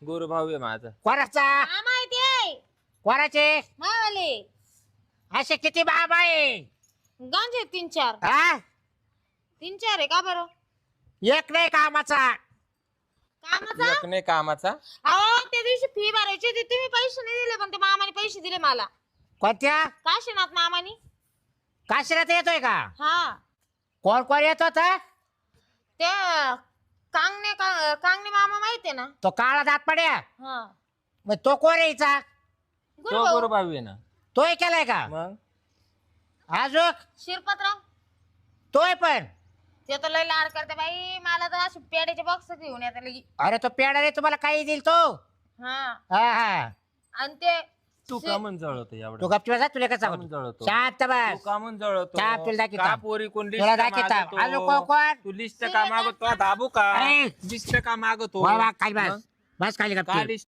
गुरु भाऊ आहे माझा. कोणाचा हा माहिती आहे कोणाचे मावाले असे किती बाबा आहे गांजे 3-4 हा 3-4 आहे का बरं एक नाही कामाचा कामाचा एक नाही कामाचा. अहो त्या दिवशी फी भरायची होती तुम्ही पैसे नाही दिले पण ते मामाने पैसे दिले मला कोणत्या काशीनाथ मामानी काशीनाथ येतोय का हा कोण कोण येत होता ते कांगणे मामा माहितीये ना तो काळा दात पड्या हा मग तो कोण यायचा तो गुरु भाऊ आहे ना. तोय केलाय का मग अजून शिरपतराव तोय पण ते तर लय लाड करते बाई मला तर अशी पेड्याचे बॉक्स घेऊन येते लगी अरे तो पेडा रे तुम्हाला काही देईल तो हा हा हा आणि ते तू का म्हणून जळवतो तू एवढं? गपची बसा तुला कसं का म्हणून जळवतो? शांत तू बस का म्हणून जळवतो? चहा तुला दाखवतो. का पोरी कोण तुला लिस्ट दाखवतो. मागवतो? अजून कोण कोण? तू लिस्ट का मागवतो दाबू का अरे. लिस्ट का मागवतो वा वा खाली बस मग? बस खाली का गपची लिस्ट